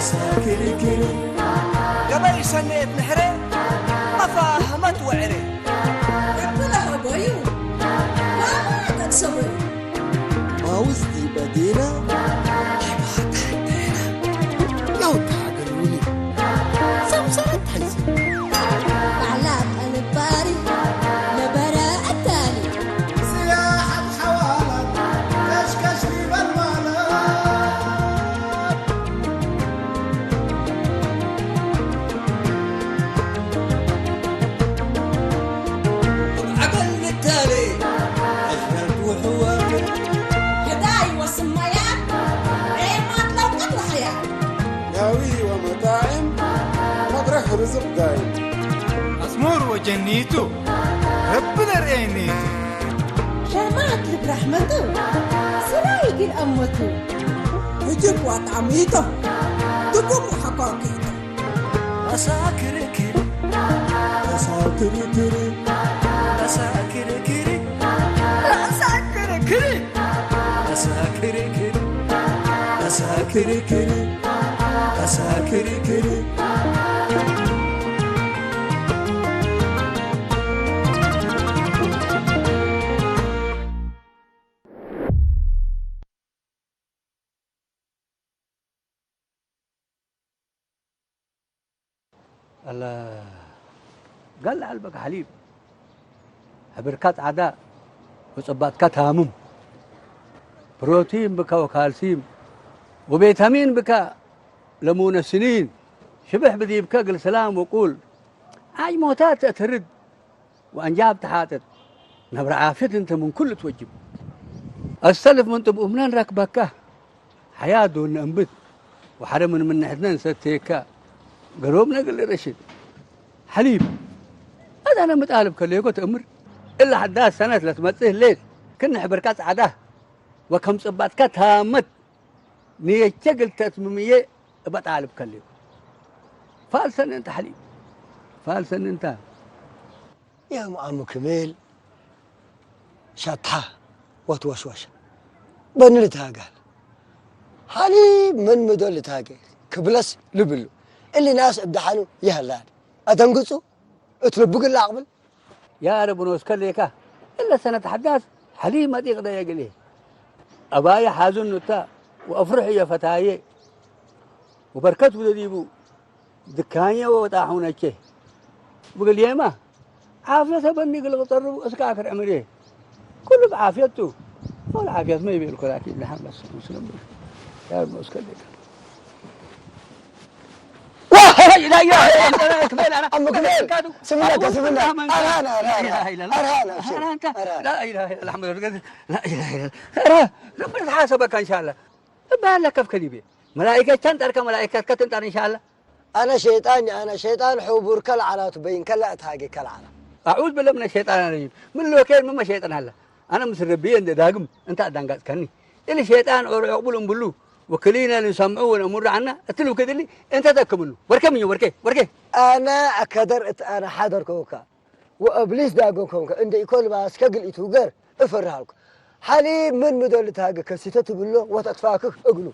ساكري كري قبل سنة نحري ما فاهمت وعري يقولها بيو ما تتصور ما وزدي بدينا لو تعقلوني سمسرة تحزن معلات الباري لبراء التالي سياحة حوالك كشكش لي بالمالك عقل التالي أجمل وحوالي هداي وسميات عيمات لو قتل حياة ناوي ومطاعم مطرح رزق دايم أسمور وجنيتو ربنا رأينيتو شامات لك رحمته سرايق الأمته يجيب وطعميته تقوم حقاقيته أساكر كري أساكر كري أساكر كري أساكر كري أساكر كري أساكر كري أساكر كري الله قال قلبك حليب بركات عداء وصباتك هامم بروتين بك وكالسيم وفيتامين بك لمون السنين شبح بدي بك قل سلام وقول عاج موتات ترد وانجاب تحاتت نبر عافيت انت من كل توجب السلف من تبقوا منين راكبك حياه دون انبت وحرم من نحن ستيكا قروبنا قل رشد حليب هذا انا متقالب كليكو تأمر الا حدها سنه لا تمسيه ليل كنا حبركات عداه وكم صباتك تامت نيتشقل تتمميه بطالب كليكو فالسن انت حليب فالسن انت يا معم كميل شطحة وتوشوش بنلتها قال حليب من مدولتها قال كبلس لبلو اللي ناس ابدحانو يهلان اتنقصوا اتلبق العقبل يا رب نوسكليكا الا سنه حداث حليب ما تقدر يقليه ابايا حازن نتا وافرح يا فتايه وبركات وديبو دكانيا وطاحونا كي بقول ياما عافيته بني قل قطر اسكاكر عمريه كله بعافيته ولا عافيه ما يبي لكم اكيد نحن بس مسلم يا رب نوسكليكا لا اله الا الله كمل انا عم كميل سمعك سمعنا ارانا لا اله الا الله ارانا انت لا اله الا الحمد لله لا اله الا ربنا يحاسبك ان شاء الله بالك كيف كذبي ملائكه تنترك ملائكه كتنتر ان شاء الله انا شيطان حبور كل على تبين كلا تهاجي كل على اعوذ بالله من الشيطان الرجيم من لو كان مما شيطان هلا انا مسربي انت داقم انت دنقات كني اللي شيطان يقبلون بلو وكلينا نسمعوه ونمر عنا اتلو كذا لي انت تكملوا وركمي وركي انا اكدرت انا حاضر كوكا وابليس داقو كوكا عندي يكون ما اسكقل يتوقر افرهالك حليب من مدولتها كسيتت بلو وتتفاكك اقلو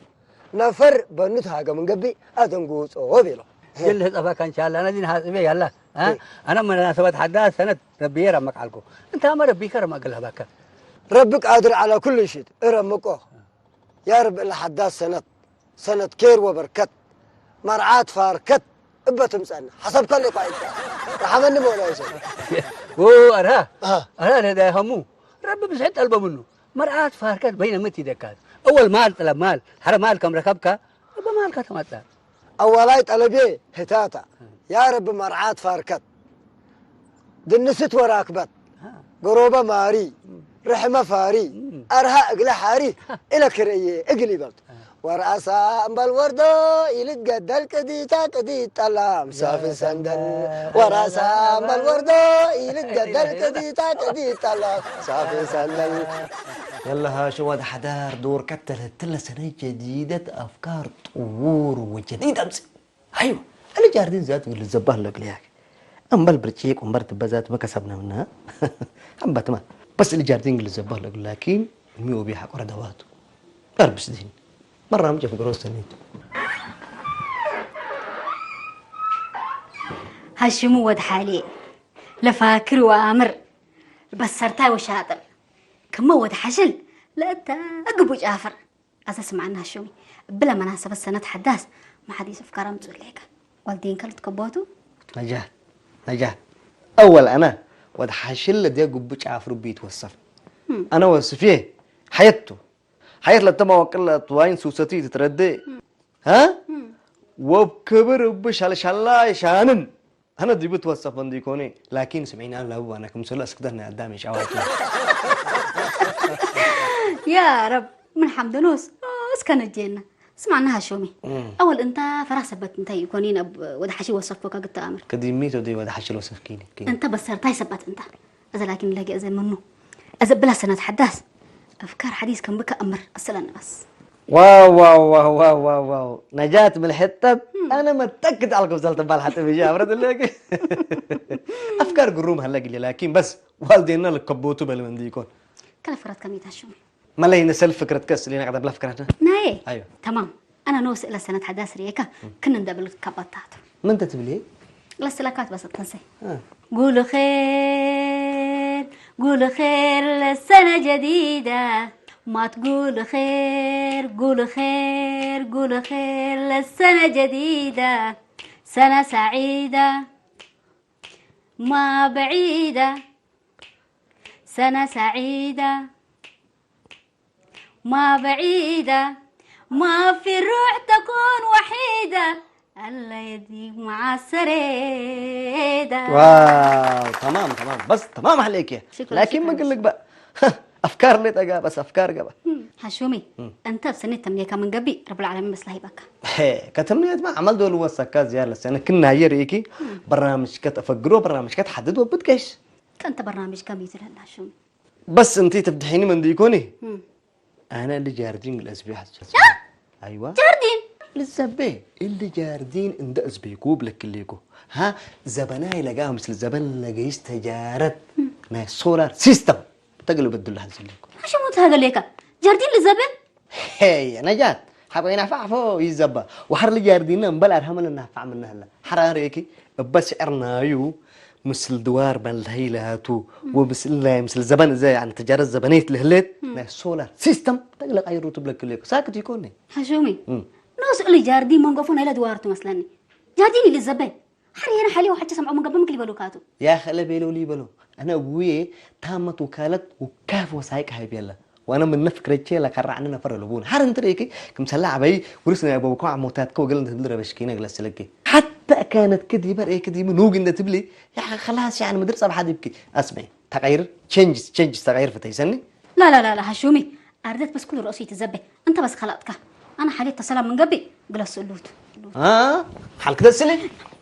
نفر بنتها من قبي ادنقوص وبيلو اللي هتفاك ان شاء الله انا دين حاسبي يلا ها انا مناسبه حداث سنه ربي يرمك عليكم انت ما ربي كرم اقلها باك ربك قادر على كل شيء ارمكوه يا رب إلا حداث سنة كير وبركت مرعات فاركت ابتمسأنا حسب كل قائد رحمني مولا يسوع هو أرها هذا همو ربي بسعد قلبه منه مرعات فاركت بين متي دكات أول مال طلب مال حرم مال كم ركبك ربي مالك تمتع أولاي طلبي هتاتا يا رب مرعات فاركت دنست وراكبت قروبة ماري رحمة فاري أرها أقل حاري إلى كريه أقلي بلد ورأسا بالوردو يلقى دل كديتا كديت الله مسافر سندل ورأسا بالوردو يلقى دل كديتا كديت الله مسافر سندل يلا ها شو هذا حدار دور كتله تلا سنة جديدة أفكار طور وجديد أمس أيوة أنا جاردين ذات اللي زباه لك لياك أمبل برتشيك ومبرت بزات ما كسبنا منها أم بتما بس اللي جاردين اللي زباه لك لكن الميو بيحق ورا دواته أربس دين مرة مجا في قروس تنيت هاشمو ود حالي لفاكر وامر بس سرتاي وشاطر كم ود حشل لا انت اقبو جافر اساس معنا هاشمي بلا مناسبة سنة حداث ما حديث افكار متقول لك والدين كلت كبوتو نجاة اول انا ود حشل دي اقبو جافر بيت وصف انا وصفيه حياته حياة لتما وكل طواين سوستي تتردي ها وبكبر بشلشلا شانن أنا دي بتوصف عندي كوني لكن سمعنا له أنا كم سلا سكتنا قدامي شوات يا رب من حمد نوس اسكن الجنة سمعنا هاشومي أول أنت فراسبت أنت يكونين وده حشي وصفك قد تأمر كديميته دي وده حشي وصفكيني أنت بس سرتاي سبت أنت إذا لكن لاقي أزي منه أزي بلا سنة حداث أفكار حديث كان بك أمر أصلا بس واو واو واو واو واو واو نجاة من الحتة أنا متأكد على قبضة تبال حتى بيجي أبرد اللي أفكار قروم هلا قلي لكن بس والدينا لك كبوتو بالمندي يكون كلا فرات كميت هالشومي ما لي نسل فكرة كاس اللي نقدر بلا فكرتنا ناي أيوه تمام أنا نوس إلى سنة حداث ريكا كنا ندبل كبطات ما أنت تبلي السلاكات بس تنسي قولوا خير قولوا خير للسنة جديدة ما تقول خير قول خير قول خير للسنة جديدة سنة سعيدة ما بعيدة سنة سعيدة ما بعيدة ما في الروح تكون وحيدة الله يديك مع السريدة. واو تمام بس تمام عليك يا لكن ما اقول لك بقى افكار لي تقى بس افكار قبل هاشومي انت بسنة تمنية كمان قبي رب العالمين بس لهيبك كتمنية ما عمل دول وسكات زيارة لسنة كنا هيريكي برنامج كت افكروا برنامج كت حدد وبدكش كنت برنامج كم يزل هاشومي بس انتي تفضحيني من ديكوني انا اللي جاردين الاسبوع ايوه جاردين للزبين اللي جاردين عند اسبيكو بلك الليكو ها زبناي لقاهم مثل زبن لقيس تجارت ما سولار سيستم تقلب الدله هزليكو شو مت هذا ليك جاردين للزبن هي نجات حبينا فعفو يزبا وحر اللي جاردين بلا ارهمنا نفع منها هلا حراريكي بس عرنايو مثل دوار بن الهيلاتو ومثل زبن زي يعني تجارة زبنيت لهلت ما سولار سيستم تقلق اي روتب لك الليكو ساكت يكوني هاشومي ناس اللي جاردين ما نقفون إلى دوارته مثلاً جاردين للزبائن حرينا حالي وحتى سمعوا من قبل مكلي بلوكاتو يا خلا بيلو لي بلو أنا أبوي تامت وكالة وكاف وسايق هاي بيلا وأنا من نفكر شيء لك رعننا نفر لبون حرن تريكي كم سلع بي ورسنا أبو بكوع موتات كو قلنا تدري بشكينا جلس لكي حتى كانت كدي بر إيه كدي منوج إن تبلي يا خلاص يعني مدرسة بحد يبكي أسمعي تغير تشينج تغير فتيسني لا هاشومي أردت بس كل رأسي تزبي أنت بس خلقتك أنا حالي اتصل من قبل جلس اللوت حال كده السلي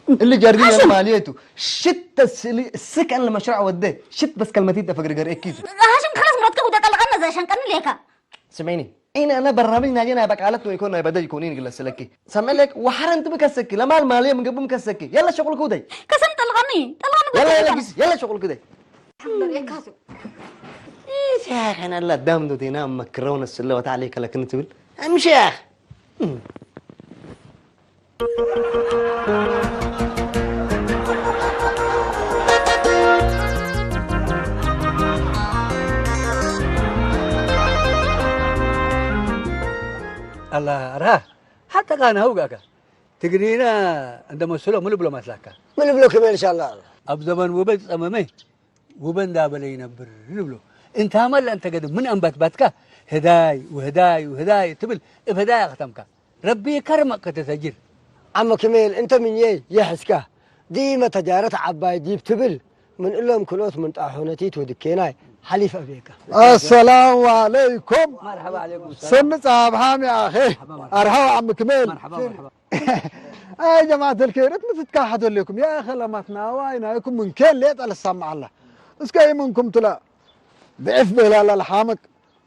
اللي جاردين ماليته شت السلي السكن المشروع وديه شت بس كلمتين تفكر جر اكيد هاشم خلاص مراتك وتطلقنا زي عشان كان ليك سمعيني انا برنامج ناجينا بقالته يكون بدل يكونين جلس لك سمع لك وحرنت بكسكي لما الماليه من قبل مكسكي يلا شغلك ودي كسمت الغني يلا شغلك ودي الحمد لله كاسو ايه يا اخي انا لا دام دو تنام مكرونه السله وتعليك لكن تقول امشي يا اخي الله راه حتى كان هوقك تقرينا عندما سلو ملبلو مسلاكا ملبلو كمان إن شاء الله أب زمن وبد أمامي وبن دابلين بر نبلو أنت عمل أنت قد من أنبت باتك هداي تبل بهدايا ختمك ربي يكرمك تسجل عم كميل أنت من يحسكه ديما تجارة عباي ديب تبل من إلهم كلوت من طاحونتيت ودكيناي حليف أبيك السلام عليكم. مرحبا عليكم سن صاحب حام يا أخي أرحبا عم كميل. مرحبا يا جماعة الخير انتم تتكحدوا لكم يا أخي لما تناوينا يكون من كل ليت على السمع الله اسكاي منكم تلا ضعف بلا لا لحامك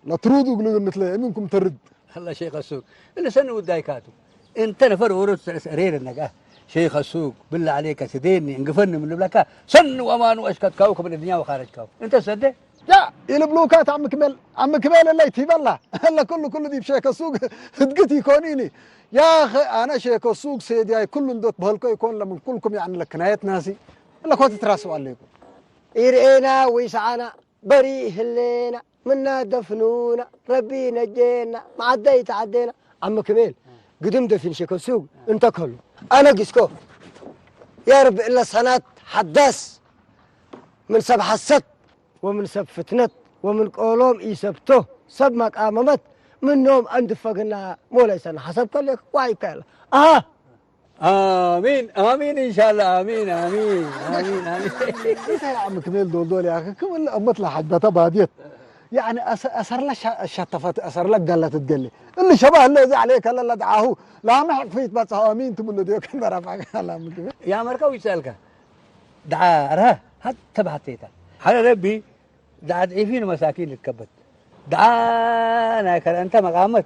لا ترودوا قلوا مثل منكم ترد الله شيخ السوق اللي سنوا الدايكاتو انت نفر ورث سرير النجاه شيخ السوق بالله عليك سديني انقفني من المملكه سن وامان واشكت كوكب من الدنيا وخارج كوكب انت صدق لا يلبلوكات عم كمال اللي يتيب الله هلا كله دي بشيخ السوق تقتي كونيني يا اخي انا شيخ السوق سيدي كل دوت بهلكو يكون لمن كلكم يعني لكنايت ناسي ولا كنت تراسوا عليكم يرئينا ويسعنا بريه اللينا منا دفنونا ربي نجينا معدي تعدينا عم كميل قدم دفن شكو سوق انت كله انا قسكو يا رب الا سنات حداس من سب حسد ومن سب فتنت ومن قولهم يسبته سب مقاممت منهم اندفقنا مولاي سنة حسب كلك واي كالا امين امين ان شاء الله امين امين امين امين يا عم كميل دول يا اخي كم مطلع حدبتها باديت يعني اثر له الشطفات اثر لك قالت تقلي اللي شبه اللي زي عليك الله دعاه لا ما فيت بس امين تقول له كان برافعك الله عم كميل يا مركو يسالك دعا رها هات تبعتيتا على ربي دعا ضعيفين مساكين تكبت دعا انا كان انت مقامت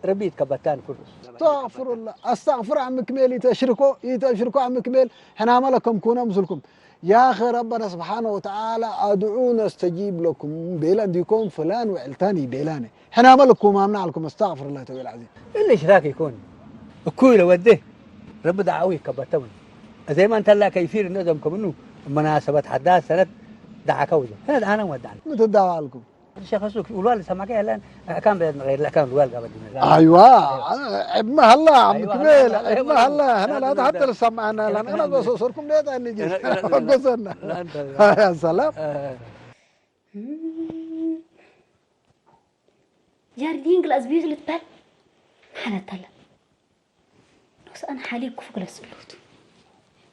ربي يتكبتان كله استغفر الله استغفر عم كميل يتشركوا عم كميل احنا مالكم كونا مثلكم يا اخي ربنا سبحانه وتعالى ادعونا استجيب لكم بيلديكم فلان وعلتاني بيلاني احنا مالكم ما منعلكم استغفر الله تعالى العظيم اللي اشراك يكون الكويل وده رب دعوي كبتون زي ما انت لا كيفير النظم كمنه مناسبة حداث سنة دعا كوزة هنا دعانا ودعنا متى دعوا لكم الشيخ السوق والوالد سمعك الان كان بلد غير لا كان الوالد قبل ايوه عب ما هلا عم كميل عب ما هلا انا لا حتى لسمعنا لان انا بصوركم ليه تاني جيت قصرنا يا سلام جاردين قل أزبيغ لتبال حالة تلا بس أنا حالي كفوق للسلوت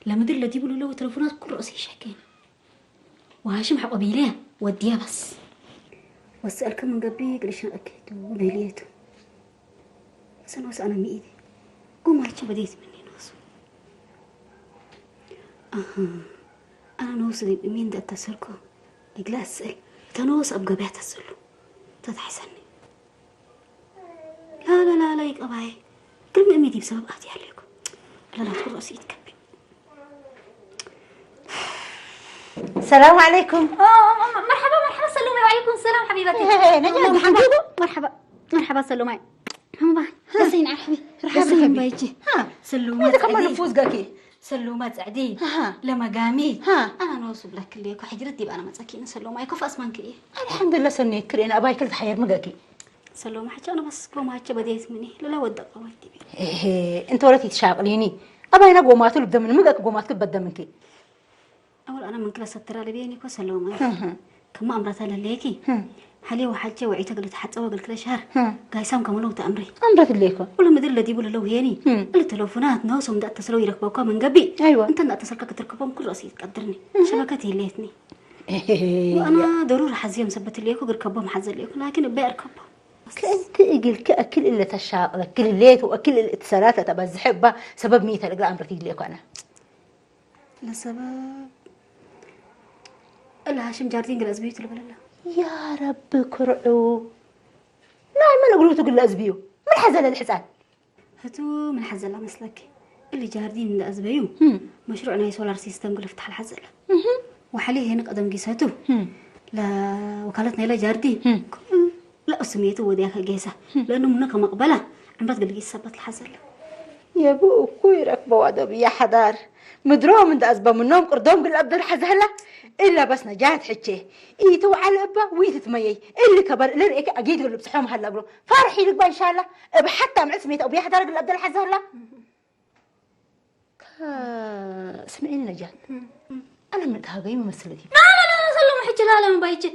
لما دل دي بقولوا له تلفونات كل رأسي شاكين وهاشم حق قبيليه وديها بس واسأل كم من قبيق ليش أكيد وبيليته بس أنا ميدي قوم هيك بديت مني ناس أنا نوصل بمين ده تسلكو يقلا أسأل تنوص أبقى بيت أسأله تتحسني لا يبقى باي كل ما أميدي بسبب أهدي عليكم لا تقول رأسي يتكبي السلام عليكم. مرحبا سلومي وعليكم السلام حبيبتي. نجد مرحبا سلومي. هم باي يسين على حبيبي. يسين بايجي. سلومات كمان نفوز قاكي. سلومات عديد. لما قامي. أنا نوصل لك اللي وحجرتي بقى أنا مساكين سلومي كيف أسمعك إيه؟ الحمد لله سنيت كرينا أباي كل تحير مقاكي. سلومي حكي أنا بس قوم هاتش بديت مني لا ودق قويتي بي. إيه أنت ورتي تشاغليني. أباي أنا قوماتو لبدا من مقاك قوماتك بدأ منكي. أول أنا من كلا سترة لبيني كسلومي. كم أمرتها لليكي. حالي وحاجة وعيتها قلت حتى أول كل شهر. قايسام كملوا تأمري. أمرت ليكو. ولا مدل الذي بقول له هيني. التلفونات ناوسهم ده اتصلوا يركبوا من قبي. أيوة. أنت اتصلك تركبهم كل رصيد قدرني. شبكتي ليتني. وأنا ضروري حزيم مثبت ليكو قركبهم حزر ليكو لكن بقى أركبهم. كأجل كأكل إلا تشاق كل الليت وأكل الاتصالات تبع الزحبة سبب ميتها لقى أمرتي ليكو أنا. لسبب. الله هاشم جاردين قل أزبيوت ولا بلا يا رب كرعو نعم ما نقولوا تقول أزبيو من حزل الحزان هتو من حزل مثلك اللي جاردين من أزبيو مشروعنا يسولار سيستم قل افتح الحزل وحاليه هناك قدم قيساته لا وكالتنا إلى جاردين لا أسميته وديك قيسة لأنه منك مقبلة عمرت قل قيس سبت الحزل يا بو كويرك بوادب يا حدار مدروم من أسباب منهم قردوم قل أبدل حزهلة إلا بس نجاحت حكيه إيتو على أبا ويتتميي اللي كبر اللي رأيك أجيد اللي بصحهم هلا قلوا فرحي لك بقى إن شاء الله حتى مع سميت أو بيحضر قل أبدل حزهلة اسمعيني نجاة أنا من هاجي ممثلتي لا سلم حكي لا من بايتي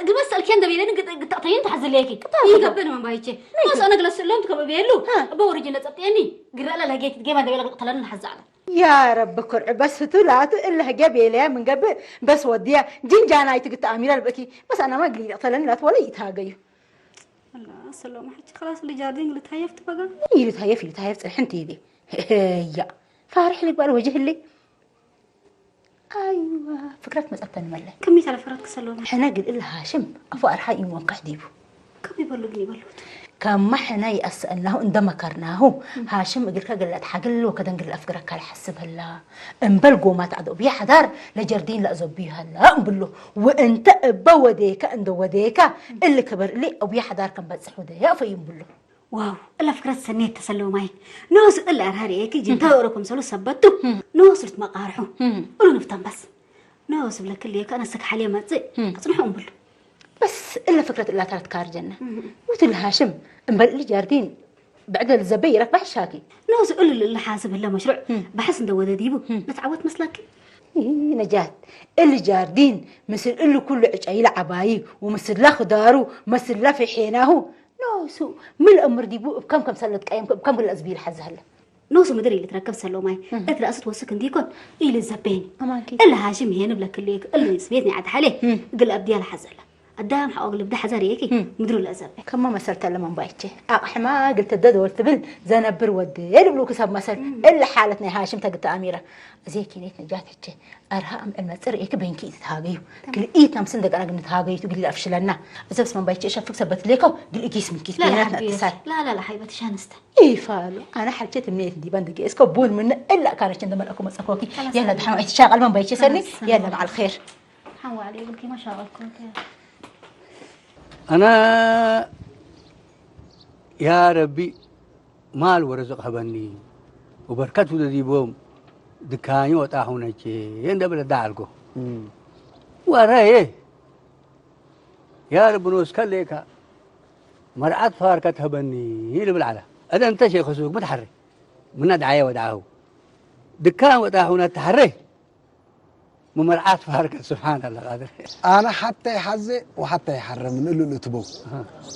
قل بس الكين ده بيلين قطعتين تحزل ليكي يقبل من بايتي بس أنا قل سلمت كم بيلو بورجينا تطيني قل لا لقيت جيما ده بيلا قتلنا حزعله يا رب كرع بس فتولات إلا جابي لها من قبل بس وديها جين جانا يتقطع أميرة البكي بس أنا ما قليل أطلعني لا ولا يتهاجيو الله سلام حكي خلاص اللي جاردين اللي تهيفت بقى اللي تهيفت الحين تيدي يا فارح لك بقى الوجه اللي أيوة فكرت مسألة ملة كميت على فراتك سلام حنا قل إلا هاشم أفو أرحى موقع ديبو كم يبلغني بلوت كان ما حنا يسألناه عندما كرناه هاشم قال قلت حقل وكذا قال أفكرك على حسب هلا انبلقوا ما تعدوا بيا حدار لجردين لا زبيها لا انبلوا وانت بوديك عند وديك اللي كبر لي أو بيا حدار كان بتصحوا ده يا فينبلوا واو الا فكرة سنيت تسلو ماي نوس الا ارهاري ايكي جنتا اوركم سلو سبتو نوس رت مقارحو قولوا نفتن بس نوس بلا كل يك انا سك حاليا ما تزي اصنحهم بلو بس إلا فكرة إلا ترى تكار جنة وتل هاشم أمبل اللي جاردين بعد الزبيرة بحشاكي نوس قول اللي حاسب الله مشروع بحس ندو ديبو نتعود مسلكي نجات اللي جاردين مثل اللي كل عجايل عبايي ومثل لا خدارو مثل لا في حيناهو نوسو من الأمر ديبو بكم سلت قايم بكم كل الأزبير حز هلا نوسو مدري اللي تركب سلو ماي اترى أصد وسكن ديكون إلى الزبين إلا هاشم هنا بلا كليك اللي سبيتني عاد حاليه قل أبديال حزله قدام حاقلب ده حزاريكي مدرو الأزب كم ما مسرت لما بايتي أحما قلت الدد والتبل زنبر ودي يلبلو كسب مسر إلا حالتنا هاشم تقلت أميرة زي كنيت نجات حتى أرها أم المسر إيك بينكي تهاجيو قل إيه تام صندق أنا قلت هاجيو تقول لي أفشلنا إذا بس ما بايتي شافك سبت ليكو قل إيكيس من كيس لا حبيبتي شانسته إيه فالو أنا حكيت منيت دي بندقي إسكو بول من إلا كانت عندما أكو مسكوكي يلا دحين وعيت شاغل ما بايتي سني يلا مع الخير حوا عليك قلتي ما شاء الله أنا يا ربي مال ورزق هبني وبركته ذي بوم دكاني وتاهونا شيء يندبل دالكو ورأيه يا رب نوس كليك مرعات فاركت هبني هي اللي بالعلا هذا أنت شيء خسوق متحري من دعاية ودعاه دكان وتاهونا تحري ممرعات فاركت سبحان الله قادر أنا حتى يحزي وحتى يحرم من اللي تبوه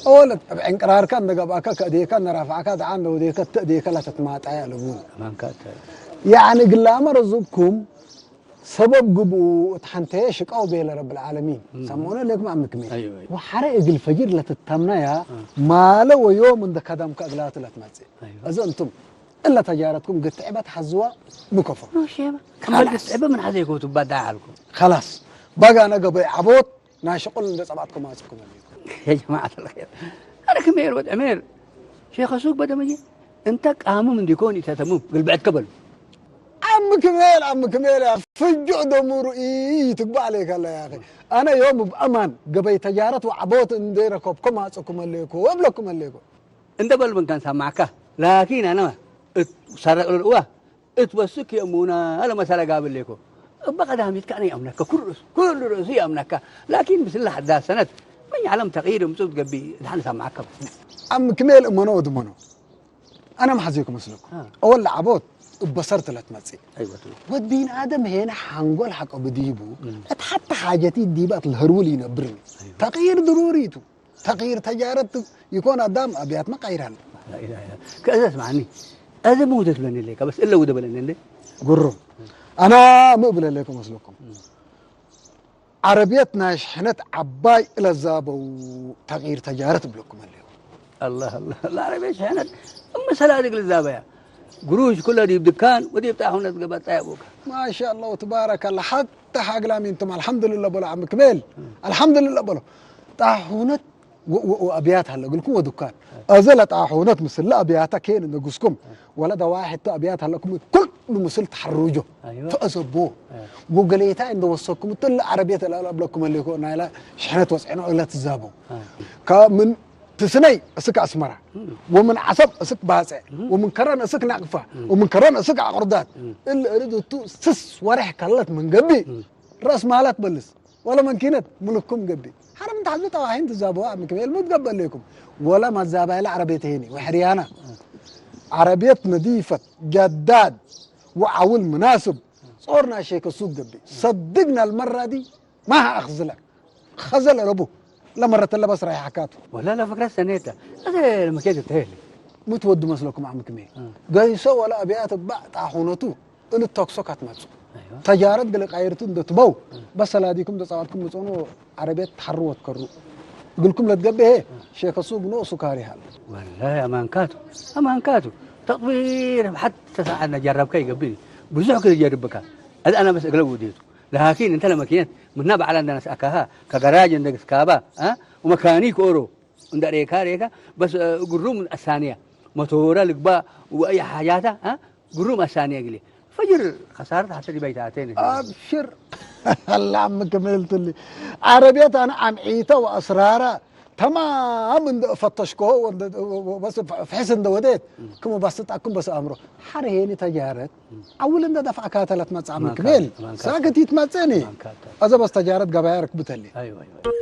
أولا إنقرار كان دقباك كديك نرافعك عنده وديك تأديك لا تتمات عيالون يعني قلما رزقكم سبب قبو تحنتيشك أو بيل رب العالمين سمونا لكم عمك مين أيوة. وحرق الفجر لا تتمنا يا ما لو يوم من دكادم كأغلات لا تماتي أيوة. أنتم إلا تجارتكم قد تعبت حزوة مكفر شيبة كمل تعبة من هذه كتب بدع لكم خلاص بقى أنا قبي عبوت ناشقون اللي صبعتكم ماسكم يا جماعة الخير أنا كمير ود أمير شيخ سوق بدأ مجي أنت قاموا من ديكوني تتموم قل بعد قبل عم كميل يا فجع دمور تقبع عليك الله يا أخي أنا يوم بأمان قبي تجارت وعبوت نديركم كم ماسكم الليكو وابلكم الليكو أنت بل من كان سامعك لكن أنا سرق الأوه اتوسك يا مونا هلا مسألة قابل ليكو بقى دام يتكأني أمنك كل رأسي أمنك لكن بس الله حدا سنة من يعلم تغيير مسود قبي دحين سامعك عم كميل أمنو ودمنو أنا محزيكم مسلكم أول عبوت بصرت لا تمسي أيوة ودين آدم هنا حنقول حق بديبو حتى حاجتي الديبات الهرولي ينبرني أيوة. تغيير ضروريته تغيير تجارته يكون قدام أبيات ما غيرها لا إله إلا كذا اسمعني هذا مو دبلني لك بس إلا ودبلني لك قرم أنا مقبل لكم مسلكم عربيتنا شحنت عباي إلى الزاب وتغيير تجارة بلكم اليوم الله العربية شحنت أما سلادك للزابية قروش كلها دي بدكان ودي بتاعهم نتقبل طيبوك ما شاء الله وتبارك الله حتى حاجلام انتم الحمد لله بلا عم كميل الحمد لله بلا طاحونت وابيات هلا اقول لكم ودكان ازلت طاحونت مثل ابياتك هنا نقصكم ولا ده واحد ابيات هلا كل مثل تحرجه أيوة. فاسبوه وقليتا عند وصلكم طلع عربيه الالعاب لكم اللي يكون لا شحنت وسعنا ولا تزابوا من تسني اسك اسمره ومن عصب اسك باسع ومن كرن اسك نقفه ومن كرن اسك عقردات اللي اريد سس ورح كلت من قبي راس مالك بلس ولا من كنت ملككم قبي حرام انت حزبت واحد تزابوا عم كميل متقبل لكم ولا ما زابها لا عربيه هني وحريانه عربيه نظيفه جداد وعول مناسب صورنا شيك السوق قبي صدقنا المره دي ما اخذلك خزل ربو لا مرة إلا بس رايح حكاته ولا فكرة سنيته هذا لما كنت تهلي متودوا مسلكم عم كمية قايسوا ولا أبيات بقى طاحونته اللي التوكسوكات ماتوا أيوة. تجارت قلق عيرتون ده تبو بس لا ديكم ده صوتكم مصونوا عربية تحروا وتكروا قلكم لا تقبي هي شيخ السوق نو سكاري هال والله أمان كاتو تطوير حتى ساعة نجرب كي قبلي بزوج كده جربك هذا أنا بس أقلب وديته لكن أنت لما كنت منبع على الناس أكاها كجراج عندك سكابة وميكانيك أورو عند ريكا بس قروم الثانية موتورة لقبا وأي حاجات قروم الثانية قلي فجر خسارة حتى دي بيتاتين أبشر الله عم كملت لي عربيات أنا عم عيتها وأسرارها تمام فتشكو بس في حسن دوديت كم بس تأكل بس أمره حريني تجارت أول إن دفع كاتلت مصعب كبيل ساكت يتمسني هذا بس تجارت قبائرك بتلي ايوه ايوه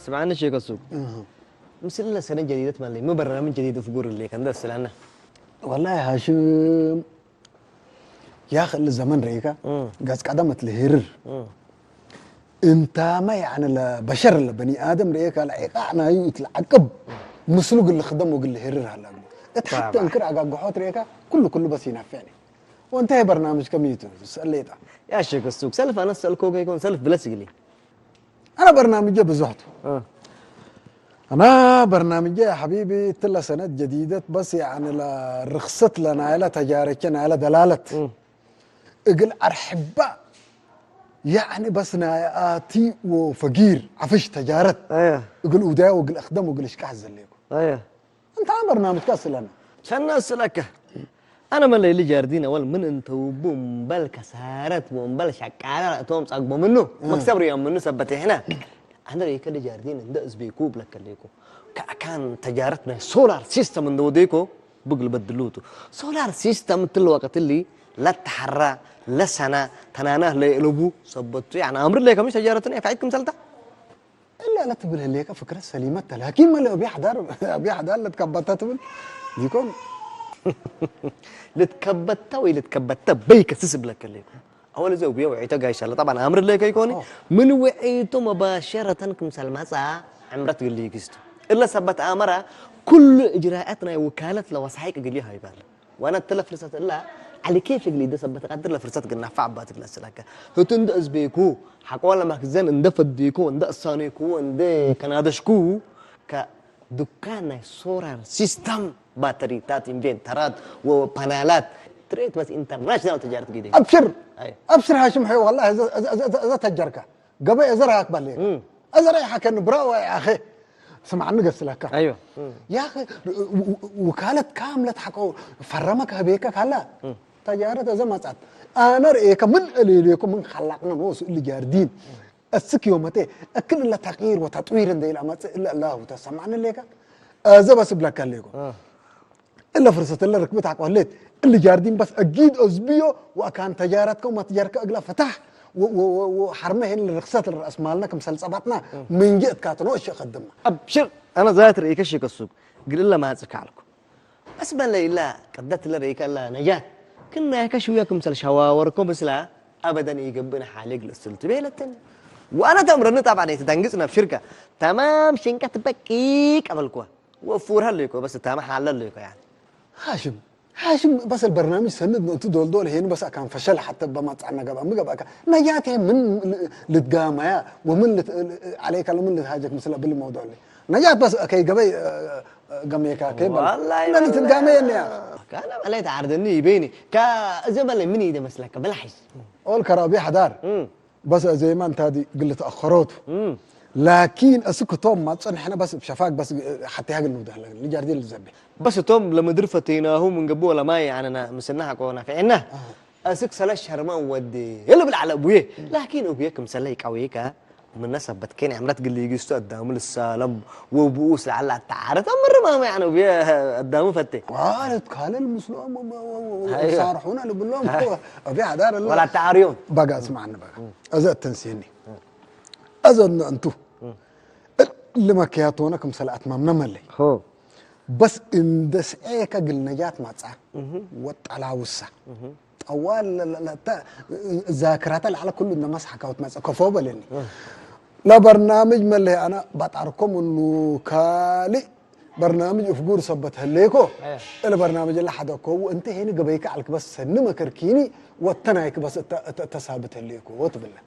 سمعنا شيء قصو مثل لنا سنة جديدة مالي مو برنامج جديد في قور اللي كان درس لنا والله يا هاشم يا أخي الزمن ريكا قاس قدمت الهرر انت ما يعني البشر البني ادم ريكا العقانا يتلعقب مسلوق اللي خدمه وقال هرر هلا حتى انكر عقاقحوت ريكا كله بس ينفعني وانتهي برنامج كميته سأليته يا شيخ السوق سلف انا اسالكو يكون سلف بلا سقلي انا برنامجي بزهته انا برنامجي يا حبيبي تلا سنة جديدة بس يعني رخصت لنا على تجارتنا على دلالة اقل ارحبا يعني بس ناياتي وفقير عفش تجارت ايوه يقول ودا ويقول اخدم ويقول ايش كحز ليكم ايوه انت عم برنامج كاس لنا عشان اسالك انا ما اللي جاردين اول من انت وبوم بل كسارت وبوم بل شقاله توم صقبو منه مكسب ريام منه سبت هنا انا ريك اللي جاردين ندس بيكوب لك ليكو كان تجارتنا سولار سيستم من دوديكو بقل بدلوتو سولار سيستم تل وقت اللي لا تحرى لا سنه تنانه لا يلبو سبتو يعني امر ليك مش تجارتنا فايدكم سلطه الا لا تبل ليك فكره سليمه لكن ما اللي ابي حدار اللي تكبتها تبل يكون لتكبتها ولا تكبتها بيك تسب لك ليكو اول زو بيو عيتا قايش الله طبعا امر ليك يكون من وعيته مباشره كمثل مسا عمرت قال لي كيستو الا سبت امره كل اجراءاتنا وكاله لوصحيك قال لي هاي بال وانا التلف لسات الله على كيف اللي ده سبت قدر لفرصات قلنا فعبات الاسلاك هتند ازبيكو حق ولا مخزن اندفد ديكو اند الصانيكو اند كنادشكو كدكان سولار سيستم باتري تات انفنترات وبانالات تريد بس انترناشونال تجاره جديده ابشر هاشم حي والله اذا تجرك قبل ازرعك بالليل ازرع حكن براو يا اخي سمعني قص لك ايوه يا اخي وكاله كامله حقوا فرمك هبيك هلا تجارة زي ما صارت انا رأيك من قليلكم من خلقنا نوس اللي جاردين السك يومتي اكل لا تغيير وتطوير دي الا الله تسمعنا ليك ازا بس بلاك ليكم الا فرصه اللي ركبتك وليت اللي جاردين بس اكيد ازبيو وكان تجارتكم ما تجارك اقلا فتح وحرمه الرخصات الراس مالنا كمثل صباتنا من جئت كاتنو ايش قدمنا ابشر انا ذات رأيك الشيء السوق قل لها ما تسكعلكم بس بل لا قدت لها رأيك الله نجاه كنا كشوية مثل شواوركم بس لا ابدا يقبنا حالق للسلطه بيلتن وانا تمرنا طبعا يتدنقصنا في شركه تمام شنكه تبكيك قبلكوا وفورها لكم بس تمام حلل لكم يعني هاشم بس البرنامج سند انتو دول هنا بس كان فشل حتى بما طعنا قبل نجاتي من لتقامه ومن عليك من لهاجك مثلا بالموضوع اللي نجات بس كي قبي قميكا كي والله لا تلقامه يا كان عليه تعرضني يبيني كزمن من يد مسلك بلحس اول كرابي حدار بس زي ما انت هذه قلت اخروته لكن اسكو توم ما تصنحنا بس بشفاك بس حتى هاق النوده اللي جاردين الزبي بس توم لما درفتيناه من قبل ولا ما يعني انا مسناها كونا في عنا اسك سلاش هرمان ودي يلا بالعلى ابويه لكن ابويك مسليك قويك من نسب بتكين عملت قال لي يجي قدام السلام وبوس لعل تعارف مره ما يعني ابويا قدامه فتي قالت قال المسلم وصارحونا اللي بقول لهم ابي حدار ولا تعاريون بقى اسمعنا بقى ازا تنسيني اظن انتو اللي ما كياتونكم سلعت ممنا ملي هو بس ان دسعيك قل نجات ما تصع وطلع وسع اول ذاكرات على كل الناس حكاوت ما كفو بلني لا برنامج ملي انا بطاركم انه كالي برنامج افقور صبت هليكو البرنامج اللي حدكو وانت هنا قبيك عليك بس سنما كركيني وتنايك بس تثابت هليكو وتبله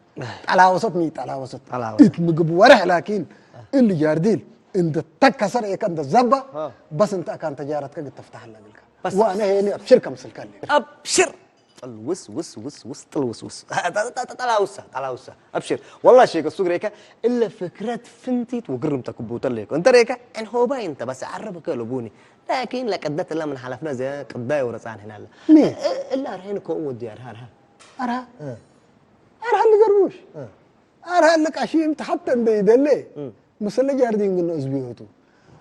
على وسط ميت على وسط اتمقب ورح لكن اللي جارديل انت تكسر هيك انت زبا بس انت كان تجارتك قد تفتح لك بس وانا هنا ابشر كمثل كان ابشر طلوس وس وس وس طلوس وس طلع وسا ابشر والله شيك السوق ريكا الا فكرة فنتيت وقرمتك بوتليك انت ريكا ان هو باين انت بس عربك لبوني لكن لك قدت الله من حلفنا زي قضاي ورصان هنا مين؟ الا رهينك ودي ارها أرها اللي قروش أرها لك عشيم حتى إن بيدلي مسلا جاردين قلنا أزبيوتو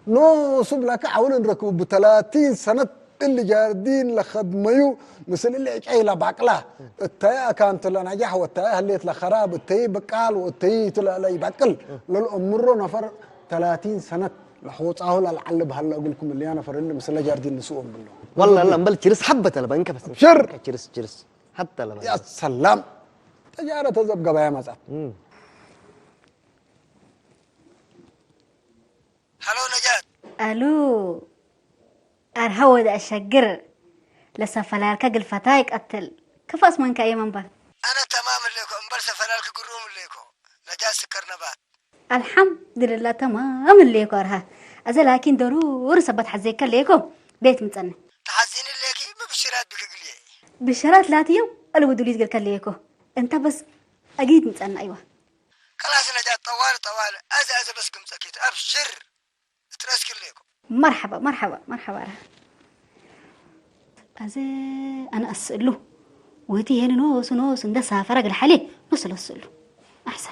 نو سبلك عولن ركوب 30 سنة اللي جاردين لخدميو مثل اللي عيلا باقلا التاي كانت لنا نجاح والتاي هليت لخراب التاي بقال والتاي تلا لا يبقل للأمر نفر 30 سنة لحوت أهل العلب هلا أقول لكم اللي أنا فرن مثل جاردين نسوهم بالله والله لا مبل تشرس حبة لبا إنك بس شر تشرس حتى لبا يا سلام تجارة تزب قبايا مسات هلو نجاة الو ارهود اشقر لسفلالك قلفتايك قتل كيف اسمك اي منبر انا تمام ليكو امبر سفرالك قروم ليكو نجاة سكر نبات الحمد لله تمام ليكو ارها ازا لكن ضرور سبت حزيك ليكو بيت متنى تحزين ليكي مبشرات بك قليه بشرات لا تيو الودوليت قلك ليكو انت بس اكيد متنى ايوه خلاص نجاة طوال ازا بس قمت اكيد ابشر تراسك ليكو مرحبا ارها ازا انا اسأله وهتي هنا نوس ده سافر قل حالي اسأله احسن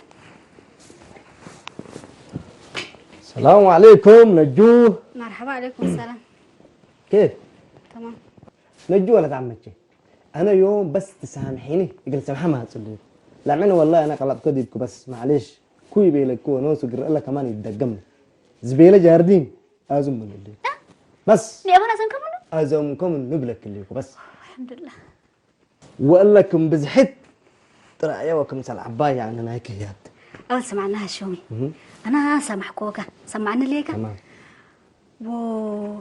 السلام عليكم نجوه مرحبا عليكم السلام كيف تمام نجوه ولا تعمتي انا يوم بس تسامحيني يقول سامحها ما تصلي لا معنى والله انا قلبت كديبكم بس معلش كوي بيلكو نوس وقر الله كمان يدقمني زبيله جاردين ازم من اللي بس ليه ابغى ازمكم ازمكم نبلك الليكو بس الحمد لله وقال لكم بزحت ترى ايوكم سالعباي يعني انا هيك هيات اول سمعناها شومي انا سامح كوكا سمعنا ليكا تمام و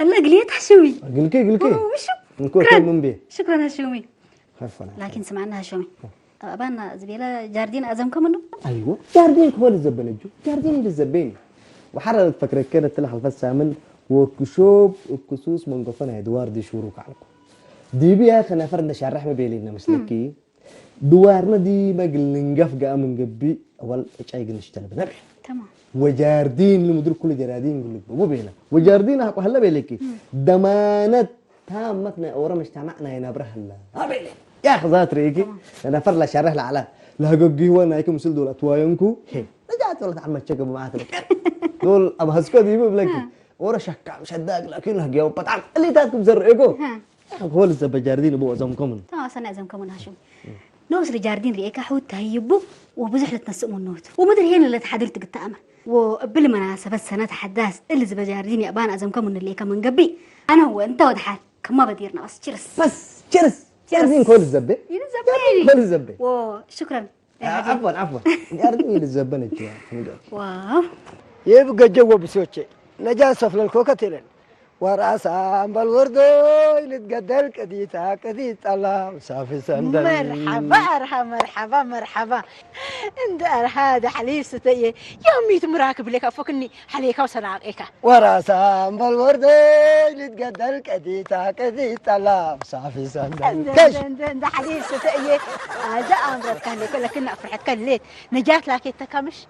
الله قليت حشومي قلكي وشو نكون كل من بيه شكرا هشومي خفنا لكن سمعناها شومي ابانا زبيله جاردين ازمكم منه ايوه جاردين هو اللي زبنجو جاردين اللي زبيني وحررت فكرة كده تلح الفسا من وكشوب وكسوس من قفنا دوار دي شروك عنكم دي بيها خنا فرنا شرح ما بيلينا مسلكي دوارنا دي ما قلنقف قام من قبي اول اي نشتغل بنبح تمام وجاردين لمدير كل جرادين يقول لك مو بينا وجاردين هلا بيلكي ضمانه تامتنا ورا مجتمعنا هنا برهلا ابيلي يا اخي ذات ريكي انا فرلا شرح على لا قوقي وانا هيك مسل دول اتواينكو رجعت ولا تعمل تشقب معاك دول ابو هسكو دي بلكي ورا شكا مش هداك لكن له جاوب بطعم اللي تاكم زرقكو هو لسه بجاردين ابو ازمكم تمام سنه ازمكم هاشم نوس الجاردين ريكا حوت تهيبو وبزحلة نسقم النوت ومدري هنا اللي تحدلت قلت امر وقبل مناسبة سنة حداث اللي زي بجاردين ابان ازمكم من اللي كمان قبي انا هو انت ودحال كما بديرنا بس تشرس بس تشرس جاردين كل الزبي يلزبني كل الزبي وشكرا عفوا جاردين الزبنه واو يبقى جو بسوتشي نجاة سفل الكوكا تلين وراسا بالوردو يتقدر كديت الله صافي سندل مرحبا أرها مرحبا عند أرها ده حليب ستية يومي تمراكب لك أفكني حليكا وسراقك وراسا بالوردو يتقدر كديت الله صافي سندل ده حليب ستية هذا أمرك كان لكن أفرحت كان ليت نجات لك التكامش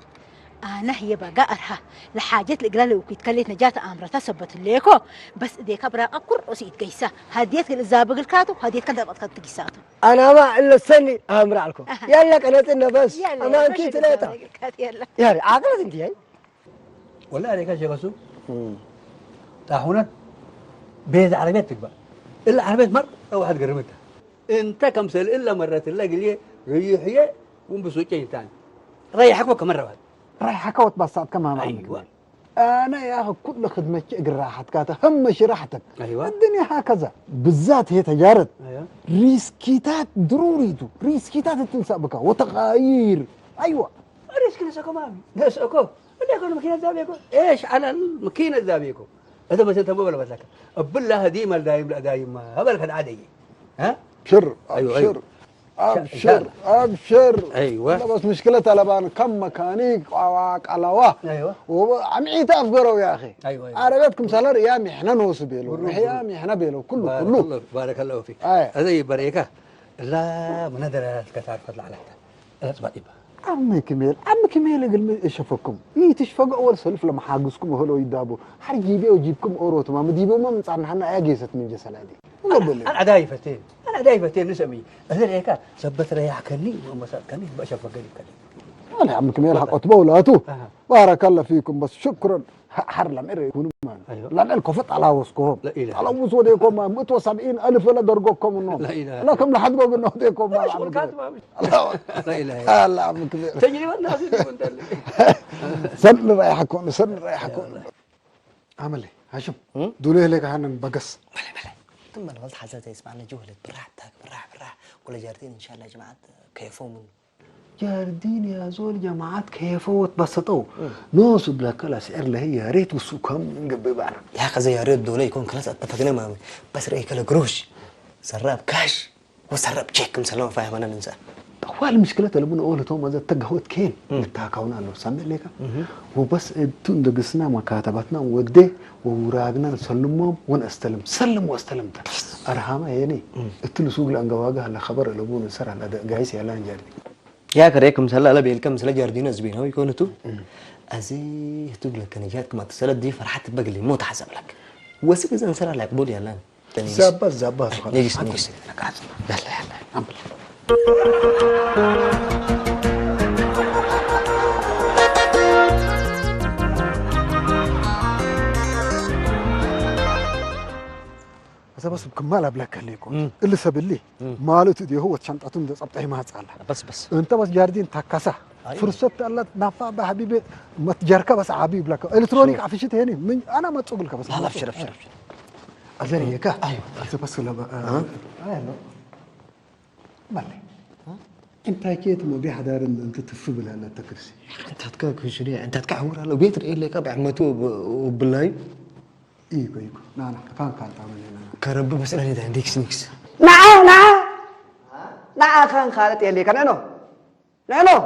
أنا هي بقى أرها لحاجات الإقلال وكيتكلت نجات أمرها تثبت ليكو بس ديك أبرا أقر وسيد قيسة هديت الزابق الكاتو هديت كذا بطلت قيساته أنا ما إلا السني أمر عليكم يلا كنتنا بس أنا أنتي ثلاثة يلا عقلت أنتي هاي ولا عليك يا شيخ سوق طاحونة بيت عربيتك بقى إلا عربية مر أو واحد قرمتها أنت كمثل إلا مرة تلاقي لي ريحية ومبسوطين تاني ريحك بك مرة واحدة رايحك وتبسط كمان أيوة انا يا اخي كل خدمتك راحت كاته همش راحتك أيوة الدنيا هكذا بالذات هي تجارة أيوة ريسكيتات ضروري ريسكيتات تنسى بك وتغاير ايوه ريسك نسكو مامي نسكو اللي يقول الماكينة الذهبية ايش على الماكينة الذهبية هذا بس انت مو ولا بس بالله ديما دايم لا دايم ما هبلك العادي ها شر أيوة شر ابشر ابشر. ايوه لا بس مشكلة طلبان كم ميكانيك قلاوة. ايوه وعمعيت افقروا يا اخي. ايوه عربيتكم سالر يا محنا نوس بيلو يا محنا بيلو كله بارك الله فيك. أيه. هذا يبريكه لا من هذا كتار فضل على هذا لا تبقى عمي كميل قال ايش افكم يتشفق اول سلف لما حاجزكم هلو يدابو حرجيبي وجيبكم اورو تمام ديبو ما منصعنا حنا اجيست من جسلادي انا دايفتين نسمي هذا هيك ثبت ريحكني وما سكني بشفقني كني انا عم كميل حق اطبولاتو بارك الله فيكم بس شكرا حرلم إري يكونوا معنا. أيوة. لأن الكفت على وسكهم. لا إله. على وسوديكم ما 170,000 ولا درجكم النوم. لا إله. لكم لحد ما قلنا ديكم ما. لا إله. الله عم كبير. تجربة الناس اللي سن رايحكم سن رايحكم. عملي هاشم. دولي لك هنن بقص. بلا ثم الولد حزت يسمعنا جهلت بالراحة ولا جاردين إن شاء الله يا جماعة كيفهم جاردين يا زول جماعات كيفو تبسطوا نوس بلا كلا سعر له يا ريت وسوكم من قبل بعنا يا أخي يا ريت دولي يكون كلاس اتفقنا مامي بس رأيك كلا قروش سراب كاش وسراب تشيك مسلم فاهم أنا ننسى هو المشكلة اللي بنقول أول توم هذا تجهود كين نتاكونا له سامع ليك وبس تندقسنا مكاتبتنا ودي وراجنا نسلمهم ونستلم سلم واستلمت أرحمه يعني التلسوق لأنجواجه على خبر اللي بقول سر على جايس يعلن جاردي يا كريكم سلا لا بيلكم سلا جاردين زبين هو يكون تو أزي تقول لك أنا جاتكم التسلط دي فرحت بقى اللي موت حسب لك وسيب إذا سلا لك بودي يعلن زبط نيجي أنا قاعد يلا عمل بس بكمال أبلك عليكم اللي سبلي مالته دي هو شنطتهم ده صبتي ما تصالح بس أنت بس جاردين تكاسة فرصة الله نافع بحبيبي ما تجارك بس عبيب لك إلكترونيك عفشت هني من أنا ما تقول لك بس لا أبشر أزري هيك أيوه بس لا أيوه مالي أنت أكيد ما بيحضر أنت تفهم على التكرسي أنت هتكاك شريعة أنت هتكعور على بيتر إيه اللي كابع متو وبالله إيكو نانا كان تعمل كرب بس أنا ده عندك سنيكس نعم كان خالد يلي كان نانو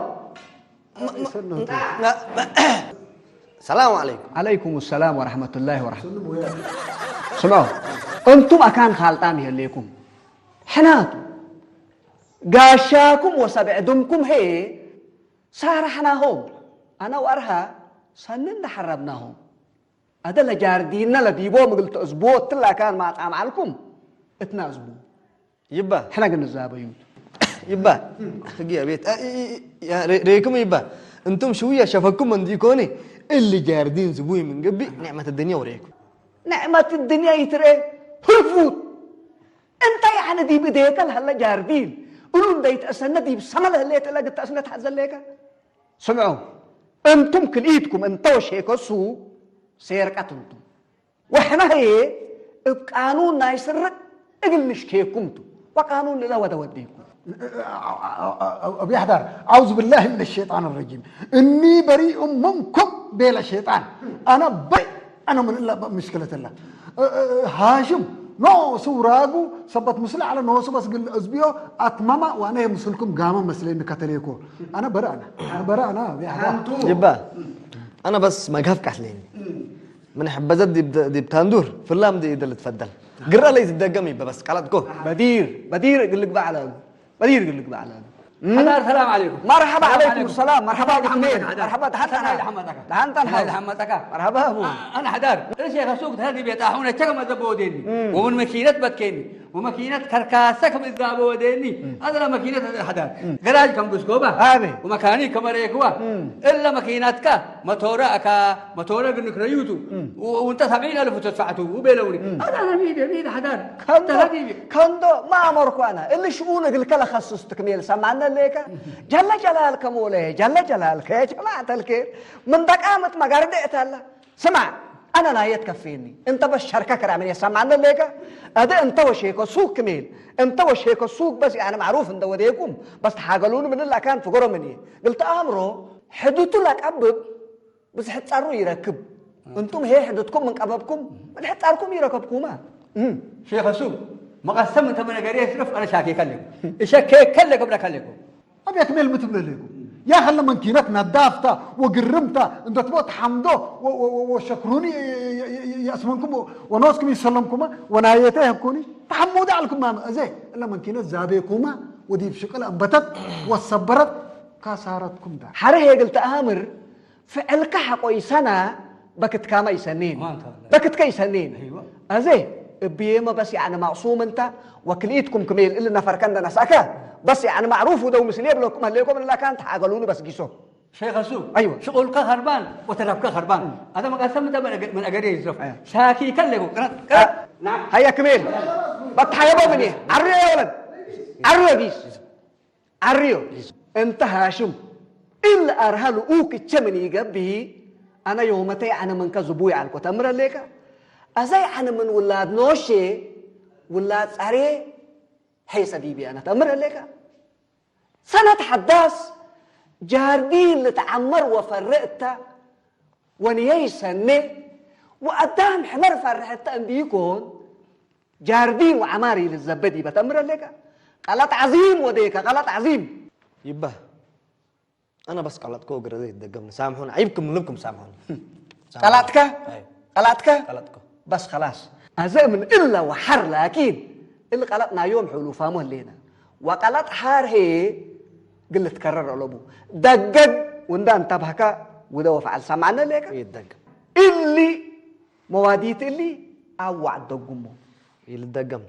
السلام عليكم. عليكم السلام ورحمة الله وبركاته. سمعوا أنتم أكان خالتان يليكم حناتو قاشاكم وسبعدمكم هي سارحناهم أنا وأرها سنن حربناهم هذا لجاردينا لديبو مقلت أسبوع تلا كان ما أطعم عليكم اتنا أسبوع يبا احنا قلنا الزابين يبا خقي بيت يا ريكم يبا انتم شويه شافكم من ديكوني اللي جاردين زبوي من قبي نعمه الدنيا وريكم نعمة الدنيا يتري هرفوت انت يعني دي بديك هلا جاردين قولون ديت أسنة دي بسمل هلا تلاقي تأسنة تحزن ليك سمعوا انتم كليتكم انتوش هيك السوق سيرك أنتم وإحنا هي بقانون نايسرك اقل نشكيكمتم وقانون لا وديكم أبي أحضر أعوذ بالله من الشيطان الرجيم إني بريء منكم بلا شيطان أنا من الله مشكلة الله هاشم نو سوراغو سبت مسلا على نو سبس قل أزبيو أتماما وأنا مسلكم قاما مسلين كتليكو أنا برانا أبي أحضر يبا أنا بس ما قهف كحلين من حبزت دي بتندور في اللام دي اللي تفضل قرأ لي تدقم يبا بس قالتكو بدير يقول لك بعلى بدير يقول لك بعلى حدار السلام عليكم مرحبا عليكم السلام مرحبا بكمين مرحبا تحت أنا حمدك مرحبا أبو انا حدار ايش يا سوق هذه بيتاحونا كما زبوديني ومن ماكينه بتكيني وماكينه كركاسه كم زبوديني هذا ماكينه حدار جراج كم بسكوبا ومكاني كمريكوا الا ماكينتك موتورا قلنا يوتو وانت 70,000 تدفعته وبيلوني هذا انا ميد حدار كندو ما امركم انا اللي شؤونك الكل خصص تكميل سمعنا ليك جل جلالك مولاي جل جلالك يا جماعه الخير من دقامه ما قردت الله سمع انا نايت كفيني انت بس شركه كرامني سمعنا ليك ادي انت وشيك سوق كميل انت وشيك السوق بس يعني معروف ان وديكم بس حاجلون من اللي كان في قرمني قلت امره حدوته لك ابب بس حتصاروا يركب انتم هي حدودكم من قببكم من حتصاركم يركبكم شيخ السوق مقسم انت من قريه يصرف انا شاكي كلكم شاكي كلكم قبل كلكم ابي اكمل متبل لكم يا خلى من كينات ندافتا وقرمتا انت تبغى تحمدوا وشكروني يسمنكم ونوسكم يسلمكم ونايته كوني تحمدوا عليكم ما زي الا من كينات زابيكما ودي بشكل انبتت وصبرت كسارتكم ده حره قلت امر فعلك حقوي سنه بكت كما يسنين بكت كي سنين ايوه ازي بيما بس يعني معصوم انت وكليتكم كميل الا نفر كان نساكا بس يعني معروف ودو مسليه بلكم هليكم الا كانت حاجلوني بس قيسو شيخ السوق ايوه شغلك هربان وتربك هربان هذا مقسم انت من قريه يصرف شاكي كلكم نعم هيا كميل بتحيبوا مني عريو يا ولد عريو بيس عريو انت هاشم الا ارهلوا اوك تشمني قبي انا يومتي انا من كزبوي على الكتمر ليك ازاي انا من ولاد نوشي ولاد صاري هي سبيبي انا تمر لك سنة حداث جاردين لتعمر وفرقت ونيي سنة وقدام حمر فرحت ان بيكون جاردين وعماري للزبدي بتمر لك غلط عظيم وديك غلط عظيم يبا انا بس قلتكو قرديت دقمني سامحوني عيبكم لكم سامحوني غلطك غلطك قلتكو بس خلاص أزاي من إلا وحر لكن اللي قلتنا يوم حلو فهمه لينا وقلت حار هي قلت تكرر علبو دقق وندا انتبهك وده وفعل سمعنا لك يدق اللي مواديت اللي أوعد دقمو يلدقم